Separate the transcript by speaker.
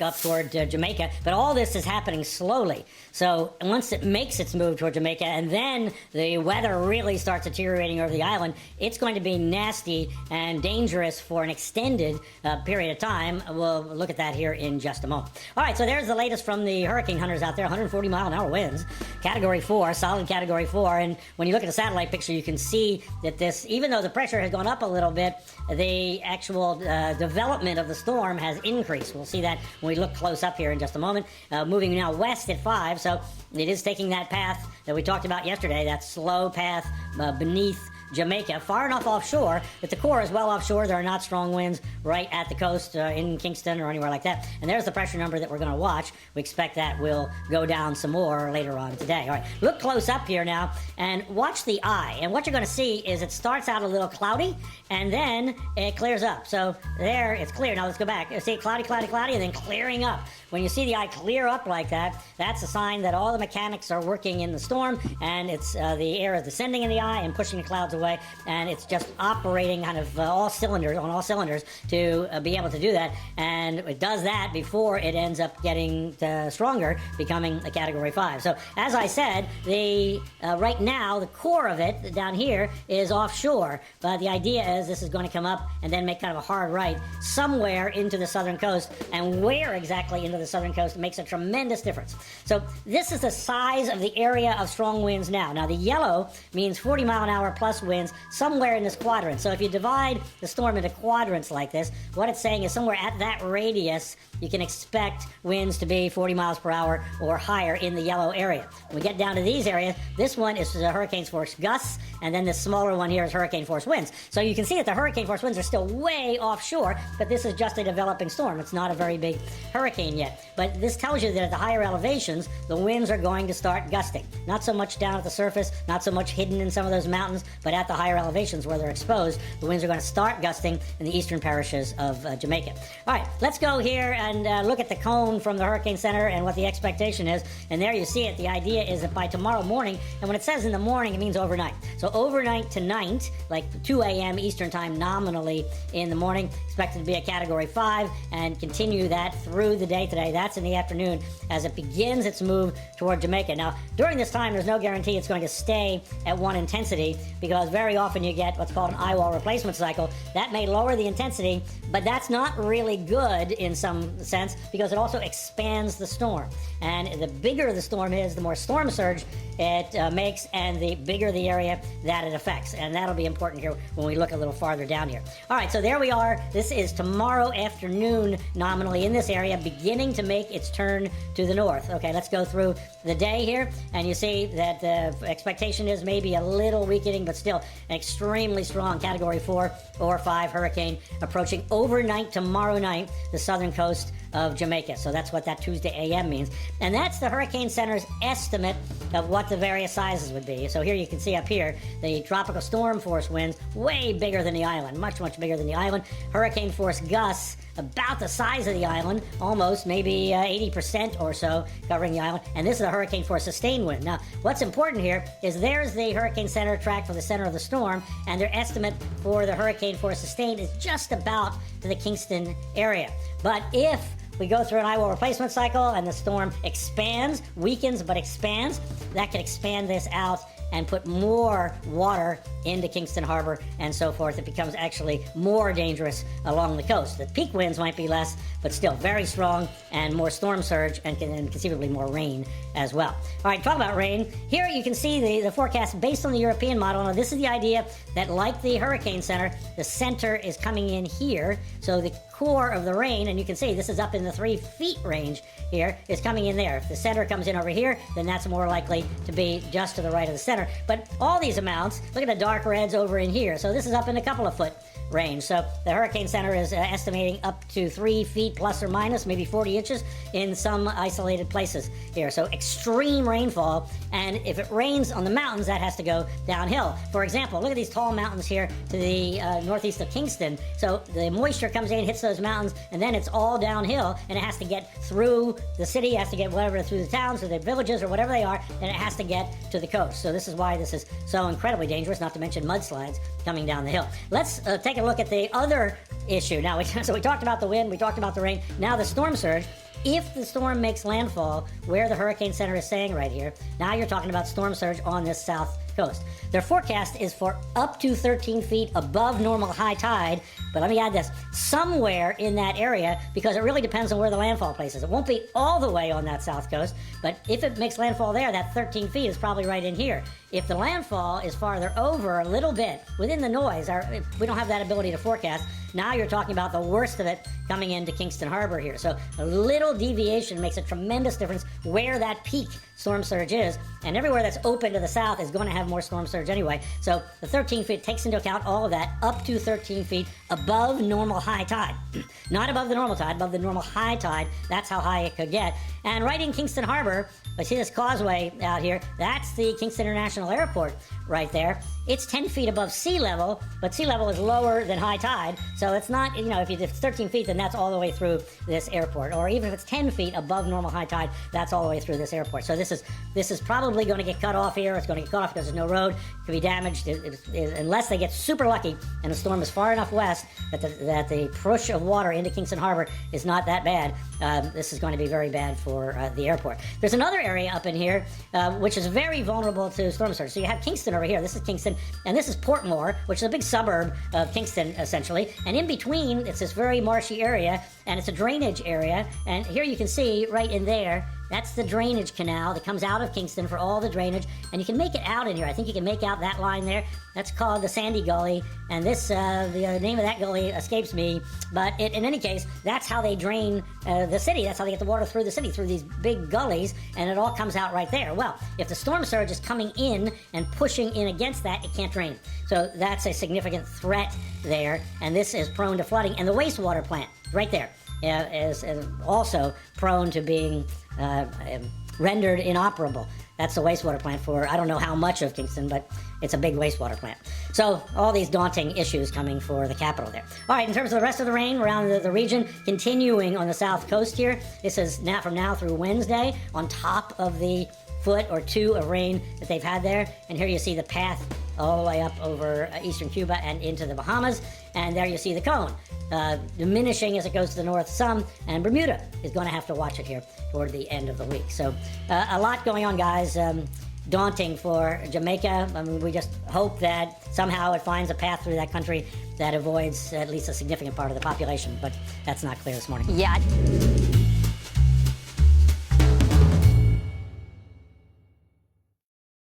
Speaker 1: up toward Jamaica, but all this is happening slowly. So once it makes its move toward Jamaica and then the weather really starts deteriorating over the island, it's going to be nasty and dangerous for an extended period of time. We'll look at that here in just a moment. All right, so there's the latest from the hurricane hunters out there. 140 mile an hour winds, Category 4, solid Category 4. And when you look at the satellite picture, you can see that this, even though the pressure has gone up a little bit, the actual development of the storm has increased. We'll see that when we look close up here in just a moment. Moving now west at 5, so it is taking that path that we talked about yesterday, that slow path beneath Jamaica, far enough offshore that the core is well offshore. There are not strong winds right at the coast in Kingston or anywhere like that. And there's the pressure number that we're going to watch. We expect that will go down some more later on today. All right, look close up here now and watch the eye. And what you're going to see is it starts out a little cloudy and then it clears up. So there, it's clear. Now let's go back. See, cloudy, cloudy, cloudy, and then clearing up. When you see the eye clear up like that, that's a sign that all the mechanics are working in the storm, and it's the air is descending in the eye and pushing the clouds away, and it's just operating kind of all cylinders to be able to do that. And it does that before it ends up getting stronger, becoming a Category 5. So as I said, the right now the core of it down here is offshore, but the idea is this is going to come up and then make kind of a hard right somewhere into the southern coast, and where exactly into the southern coast makes a tremendous difference. So this is the size of the area of strong winds now. Now the yellow means 40 mile an hour plus winds somewhere in this quadrant. So if you divide the storm into quadrants like this, what it's saying is somewhere at that radius you can expect winds to be 40 miles per hour or higher in the yellow area. When we get down to these areas, this one is hurricane force gusts, and then this smaller one here is hurricane force winds. So you can see that the hurricane force winds are still way offshore, but this is just a developing storm. It's not a very big hurricane yet. But this tells you that at the higher elevations, the winds are going to start gusting. Not so much down at the surface, not so much hidden in some of those mountains, but at the higher elevations where they're exposed, the winds are going to start gusting in the eastern parishes of Jamaica. All right, let's go here and look at the cone from the Hurricane Center and what the expectation is. And there you see it. The idea is that by tomorrow morning, and when it says in the morning, it means overnight. So overnight tonight, like 2 a.m. Eastern time nominally in the morning, expected to be a Category 5 and continue that through the day today. That's in the afternoon as it begins its move toward Jamaica. Now, during this time, there's no guarantee it's going to stay at one intensity, because very often you get what's called an eye wall replacement cycle. That may lower the intensity, but that's not really good in some sense, because it also expands the storm. And the bigger the storm is, the more storm surge it makes, and the bigger the area that it affects. And that'll be important here when we look a little farther down here. All right, so there we are. This is tomorrow afternoon nominally in this area, beginning to make its turn to the north. Okay, let's go through the day here, and you see that the expectation is maybe a little weakening, but still an extremely strong Category 4 or 5 hurricane approaching overnight tomorrow night the southern coast of Jamaica. So that's what that Tuesday a.m. means. And that's the Hurricane Center's estimate of what the various sizes would be. So here you can see up here the tropical storm force winds way bigger than the island, much, much bigger than the island. Hurricane force gusts about the size of the island, almost maybe 80% or so covering the island. And this is a hurricane force sustained wind. Now, what's important here is there's the Hurricane Center track for the center of the storm, and their estimate for the hurricane force sustained is just about to the Kingston area. But if we go through an eye wall replacement cycle and the storm expands, weakens but expands, that can expand this out and put more water into Kingston Harbor and so forth. It becomes actually more dangerous along the coast. The peak winds might be less, but still very strong, and more storm surge and conceivably more rain as well. All right, talk about rain. Here you can see the forecast based on the European model. Now, this is the idea that, like the Hurricane Center, the center is coming in here. So the core of the rain, and you can see this is up in the 3 feet range here, is coming in there. If the center comes in over here, then that's more likely to be just to the right of the center. But all these amounts, look at the dark reds over in here. So this is up in a couple of foot range. So the Hurricane Center is estimating up to 3 feet plus or minus, maybe 40 inches in some isolated places here. So extreme rainfall, and if it rains on the mountains, that has to go downhill. For example, look at these tall mountains here to the northeast of Kingston. So the moisture comes in, hits those mountains, and then it's all downhill, and it has to get through the city, has to get whatever through the towns, through the villages, or whatever they are, and it has to get to the coast. So this is why this is so incredibly dangerous, not to mention mudslides coming down the hill. Let's take a look at the other issue. Now, so we talked about the wind, we talked about the rain, now the storm surge. if the storm makes landfall where the Hurricane Center is saying right here, now you're talking about storm surge on this south coast. Their forecast is for up to 13 feet above normal high tide, but let me add this, somewhere in that area, because it really depends on where the landfall place is. It won't be all the way on that south coast, but if it makes landfall there, that 13 feet is probably right in here. If the landfall is farther over a little bit, within the noise, we don't have that ability to forecast, now you're talking about the worst of it coming into Kingston Harbor here. So a little deviation makes a tremendous difference where that peak storm surge is, and everywhere that's open to the south is going to have more storm surge anyway. So the 13 feet takes into account all of that, up to 13 feet above normal high tide. Not above the normal tide, above the normal high tide. That's how high it could get. And right in Kingston Harbor, I see this causeway out here, that's the Kingston International Airport right there. It's 10 feet above sea level, but sea level is lower than high tide, so it's not, if it's 13 feet, then that's all the way through this airport. Or even if it's 10 feet above normal high tide, that's all the way through this airport. So this is probably going to get cut off here. It's going to get cut off because there's no road. It could be damaged unless they get super lucky and the storm is far enough west that the push of water into Kingston Harbor is not that bad. This is going to be very bad for the airport. There's another area up in here which is very vulnerable to storm surge. So you have Kingston over here. This is Kingston, and this is Portmore, which is a big suburb of Kingston, essentially. And in between, it's this very marshy area, and it's a drainage area. And here you can see, right in there, that's the drainage canal that comes out of Kingston for all the drainage. And you can make it out in here. I think you can make out that line there. That's called the Sandy Gully. And this, the name of that gully escapes me. But in any case, that's how they drain the city. That's how they get the water through the city, through these big gullies. And it all comes out right there. Well, if the storm surge is coming in and pushing in against that, it can't drain. So that's a significant threat there. And this is prone to flooding. And the wastewater plant, right there, is also prone to being rendered inoperable. That's the wastewater plant for, I don't know how much of Kingston, but it's a big wastewater plant. So all these daunting issues coming for the capital there. All right, in terms of the rest of the rain around the region, continuing on the south coast here, this is now from now through Wednesday, on top of the foot or two of rain that they've had there. And here you see the path all the way up over eastern Cuba and into the Bahamas. And there you see the cone diminishing as it goes to the north some. And Bermuda is going to have to watch it here toward the end of the week. So a lot going on, guys. Daunting for Jamaica. I mean, we just hope that somehow it finds a path through that country that avoids at least a significant part of the population. But that's not clear this morning.
Speaker 2: Yeah.